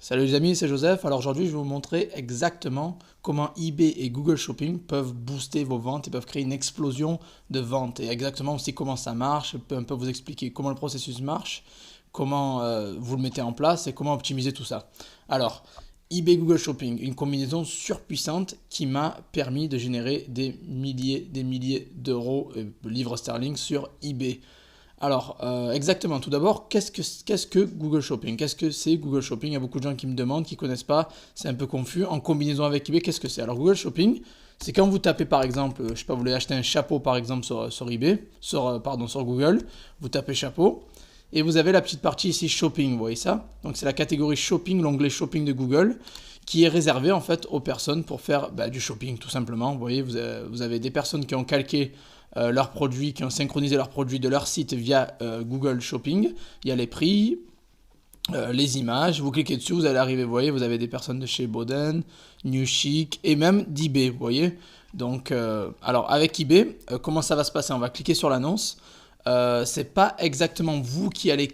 Salut les amis, c'est Joseph. Alors aujourd'hui, je vais vous montrer exactement comment eBay et Google Shopping peuvent booster vos ventes et peuvent créer une explosion de ventes. Et exactement aussi comment ça marche. Je peux un peu vous expliquer comment le processus marche, comment vous le mettez en place et comment optimiser tout ça. Alors, eBay Google Shopping, une combinaison surpuissante qui m'a permis de générer des milliers d'euros, livres sterling sur eBay. Alors, exactement. Tout d'abord, qu'est-ce que Google Shopping? Qu'est-ce que c'est Google Shopping? Il y a beaucoup de gens qui me demandent, qui ne connaissent pas. C'est un peu confus. En combinaison avec eBay, qu'est-ce que c'est? Alors, Google Shopping, c'est quand vous tapez par exemple, je sais pas, vous voulez acheter un chapeau par exemple sur eBay, sur Google, vous tapez chapeau, et vous avez la petite partie ici Shopping, vous voyez ça? Donc, c'est la catégorie Shopping, l'onglet Shopping de Google, qui est réservé en fait aux personnes pour faire du shopping tout simplement. Vous voyez, vous avez des personnes qui ont calqué leurs produits, qui ont synchronisé leurs produits de leur site via Google Shopping. Il y a les prix, les images, vous cliquez dessus, vous allez arriver, vous voyez, vous avez des personnes de chez Boden, New Chic et même d'eBay, vous voyez. Donc, alors avec eBay, comment ça va se passer? On va cliquer sur l'annonce. C'est pas exactement vous qui allez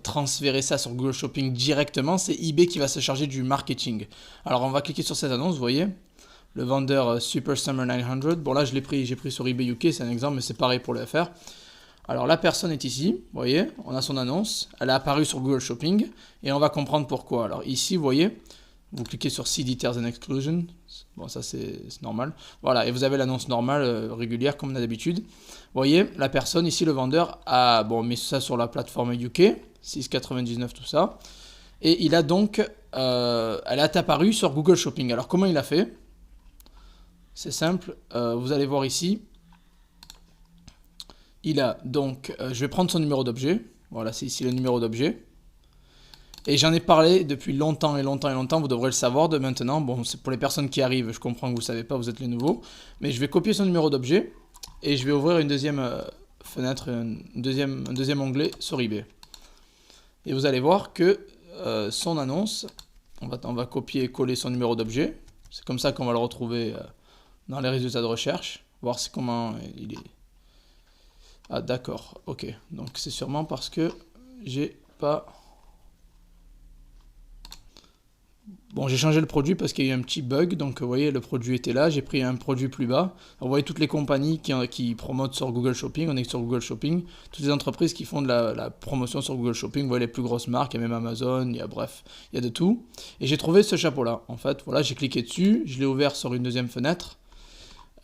transférer ça sur Google Shopping directement, c'est eBay qui va se charger du marketing. Alors on va cliquer sur cette annonce, vous voyez, le vendeur Super Summer 900. Bon là j'ai pris sur eBay UK, c'est un exemple, mais c'est pareil pour le FR. Alors la personne est ici, vous voyez, on a son annonce, elle a apparu sur Google Shopping et on va comprendre pourquoi. Alors ici, vous voyez, vous cliquez sur See Details and Exclusion, bon ça c'est normal, voilà, et vous avez l'annonce normale, régulière comme on a d'habitude. Vous voyez, la personne ici, le vendeur, a mis ça sur la plateforme UK, 6,99 tout ça, et il a donc, elle est apparue sur Google Shopping. Alors comment il a fait? C'est simple, vous allez voir ici, il a donc, je vais prendre son numéro d'objet, voilà c'est ici le numéro d'objet, et j'en ai parlé depuis longtemps et longtemps et longtemps, vous devrez le savoir de maintenant, bon c'est pour les personnes qui arrivent, je comprends que vous ne savez pas, vous êtes les nouveaux, mais je vais copier son numéro d'objet, et je vais ouvrir une deuxième fenêtre, un deuxième onglet sur eBay. Et vous allez voir que son annonce, on va copier et coller son numéro d'objet, c'est comme ça qu'on va le retrouver dans les résultats de recherche, voir comment il est. Ah d'accord, ok. Donc c'est sûrement parce que j'ai pas... Bon, j'ai changé le produit parce qu'il y a eu un petit bug, donc vous voyez, le produit était là, j'ai pris un produit plus bas. Alors, vous voyez toutes les compagnies qui promotent sur Google Shopping, on est sur Google Shopping, toutes les entreprises qui font de la promotion sur Google Shopping, vous voyez les plus grosses marques, il y a même Amazon, bref, il y a de tout. Et j'ai trouvé ce chapeau-là, en fait, voilà, j'ai cliqué dessus, je l'ai ouvert sur une deuxième fenêtre.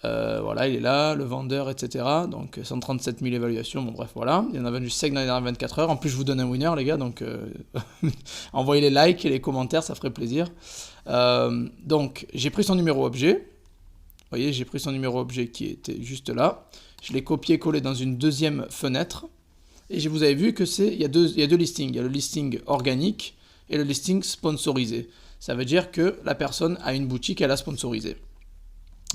Voilà, il est là, le vendeur, etc. Donc 137 000 évaluations, bon bref, voilà. Il y en a vendu 5 dans les dernières 24 heures. En plus, je vous donne un winner, les gars, donc envoyez les likes et les commentaires, ça ferait plaisir. Donc, j'ai pris son numéro objet. Vous voyez, j'ai pris son numéro objet qui était juste là. Je l'ai copié-collé dans une deuxième fenêtre. Et vous avez vu que il y a deux listings. Il y a le listing organique et le listing sponsorisé. Ça veut dire que la personne a une boutique, elle a sponsorisé.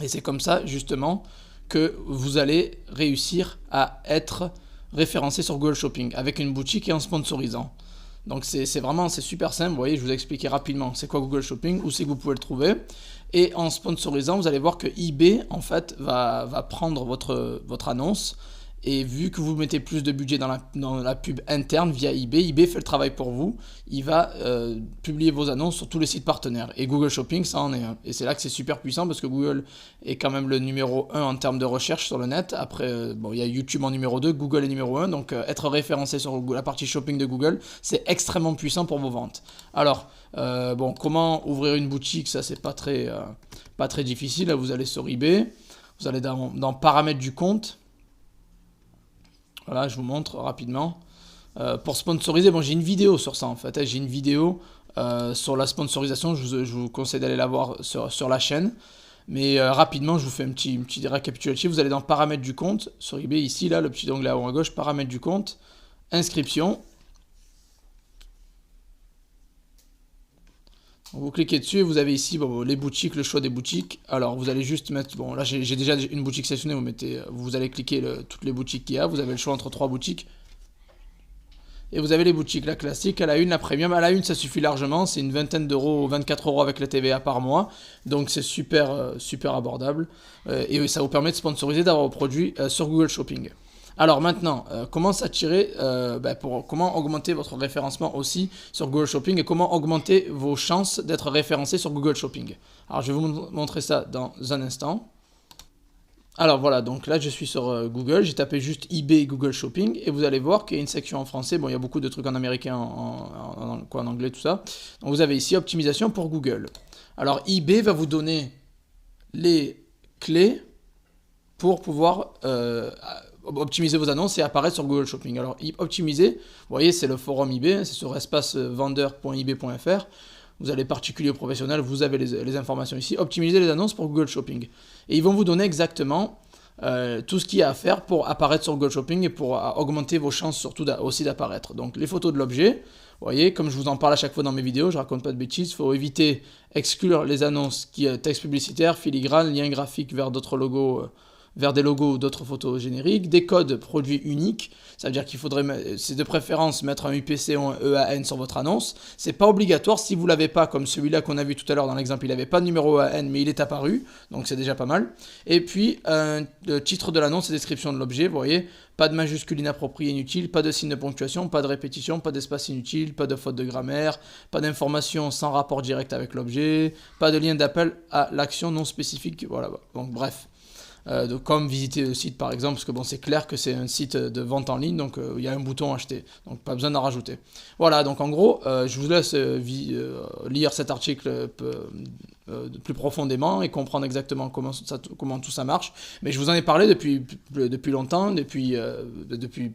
Et c'est comme ça, justement, que vous allez réussir à être référencé sur Google Shopping avec une boutique et en sponsorisant. Donc c'est super simple, vous voyez, je vous ai expliqué rapidement c'est quoi Google Shopping, où c'est que vous pouvez le trouver. Et en sponsorisant, vous allez voir que eBay, en fait, va prendre votre annonce. Et vu que vous mettez plus de budget dans la pub interne via eBay, eBay fait le travail pour vous. Il va publier vos annonces sur tous les sites partenaires. Et Google Shopping, ça en est un. Et c'est là que c'est super puissant parce que Google est quand même le numéro 1 en termes de recherche sur le net. Après, il y a YouTube en numéro 2, Google est numéro 1. Donc être référencé sur la partie shopping de Google, c'est extrêmement puissant pour vos ventes. Alors, comment ouvrir une boutique? Ça, c'est pas très difficile. Là, vous allez sur eBay, vous allez dans paramètres du compte. Voilà, je vous montre rapidement. Pour sponsoriser, bon, j'ai une vidéo sur ça en fait. J'ai une vidéo sur la sponsorisation. Je vous conseille d'aller la voir sur la chaîne. Mais rapidement, je vous fais un petit récapitulatif. Vous allez dans paramètres du compte sur eBay. Ici, là, le petit onglet en haut à gauche, paramètres du compte, inscription. Vous cliquez dessus et vous avez ici les boutiques, le choix des boutiques. Alors vous allez juste mettre, bon là j'ai déjà une boutique sélectionnée, vous allez cliquer toutes les boutiques qu'il y a, vous avez le choix entre 3 boutiques. Et vous avez les boutiques, la classique, à la une, la premium. À la une ça suffit largement, c'est une vingtaine d'euros, 24 euros avec la TVA par mois. Donc c'est super abordable. Et ça vous permet de sponsoriser, d'avoir vos produits sur Google Shopping. Alors maintenant, comment s'attirer, comment augmenter votre référencement aussi sur Google Shopping et comment augmenter vos chances d'être référencé sur Google Shopping. Alors je vais vous montrer ça dans un instant. Alors voilà, donc là je suis sur Google, j'ai tapé juste eBay Google Shopping et vous allez voir qu'il y a une section en français, bon il y a beaucoup de trucs en américain, en anglais, tout ça. Donc vous avez ici optimisation pour Google. Alors eBay va vous donner les clés pour pouvoir optimiser vos annonces et apparaître sur Google Shopping. Alors optimiser, vous voyez c'est le forum eBay, c'est sur espacevendeur.ebay.fr. Vous allez particulier ou professionnel, vous avez les informations ici. Optimiser les annonces pour Google Shopping. Et ils vont vous donner exactement tout ce qu'il y a à faire pour apparaître sur Google Shopping et pour augmenter vos chances surtout aussi d'apparaître. Donc les photos de l'objet, vous voyez, comme je vous en parle à chaque fois dans mes vidéos, je raconte pas de bêtises, il faut éviter, exclure les annonces qui texte publicitaire, filigrane, lien graphique vers d'autres logos, vers des logos ou d'autres photos génériques, des codes produits uniques, ça veut dire qu'il faudrait, c'est de préférence mettre un UPC ou un EAN sur votre annonce, c'est pas obligatoire si vous l'avez pas, comme celui-là qu'on a vu tout à l'heure dans l'exemple, il n'avait pas de numéro EAN mais il est apparu, donc c'est déjà pas mal, et puis le titre de l'annonce et description de l'objet, vous voyez, pas de majuscule inappropriée inutile, pas de signe de ponctuation, pas de répétition, pas d'espace inutile, pas de faute de grammaire, pas d'information sans rapport direct avec l'objet, pas de lien d'appel à l'action non spécifique, voilà, donc bref. Comme visiter le site par exemple, parce que bon, c'est clair que c'est un site de vente en ligne, donc il y a un bouton acheter, donc pas besoin d'en rajouter. Voilà, donc en gros, je vous laisse lire cet article plus profondément et comprendre exactement comment tout ça marche. Mais je vous en ai parlé depuis longtemps, depuis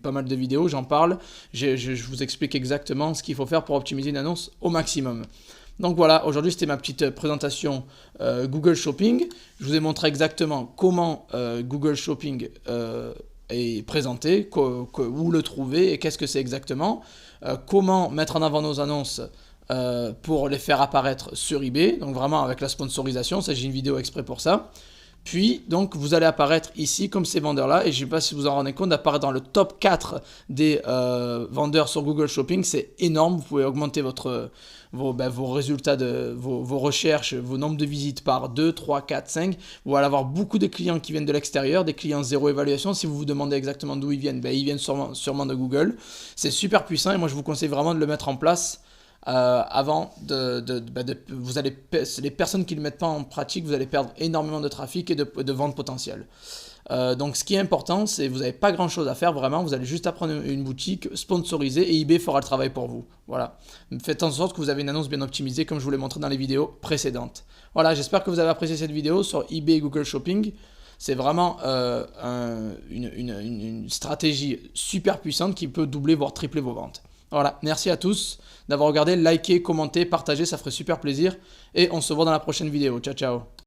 pas mal de vidéos, j'en parle, je vous explique exactement ce qu'il faut faire pour optimiser une annonce au maximum. Donc voilà, aujourd'hui c'était ma petite présentation Google Shopping. Je vous ai montré exactement comment Google Shopping est présenté, où le trouver et qu'est-ce que c'est exactement. Comment mettre en avant nos annonces pour les faire apparaître sur eBay, donc vraiment avec la sponsorisation, ça j'ai une vidéo exprès pour ça. Puis, donc, vous allez apparaître ici comme ces vendeurs-là, et je ne sais pas si vous en rendez compte, d'apparaître dans le top 4 des vendeurs sur Google Shopping, c'est énorme, vous pouvez augmenter vos résultats, vos recherches, vos nombres de visites par 2, 3, 4, 5, vous allez avoir beaucoup de clients qui viennent de l'extérieur, des clients zéro évaluation, si vous vous demandez exactement d'où ils viennent, ils viennent sûrement de Google, c'est super puissant, et moi je vous conseille vraiment de le mettre en place. Avant vous allez, les personnes qui ne le mettent pas en pratique, vous allez perdre énormément de trafic et de ventes potentielles. Donc ce qui est important, c'est que vous n'avez pas grand chose à faire vraiment, vous allez juste apprendre une boutique, sponsoriser et eBay fera le travail pour vous. Voilà. Faites en sorte que vous avez une annonce bien optimisée comme je vous l'ai montré dans les vidéos précédentes. Voilà, j'espère que vous avez apprécié cette vidéo sur eBay et Google Shopping. C'est vraiment une stratégie super puissante qui peut doubler voire tripler vos ventes. Voilà, merci à tous d'avoir regardé, likez, commentez, partagez, ça ferait super plaisir. Et on se voit dans la prochaine vidéo. Ciao, ciao.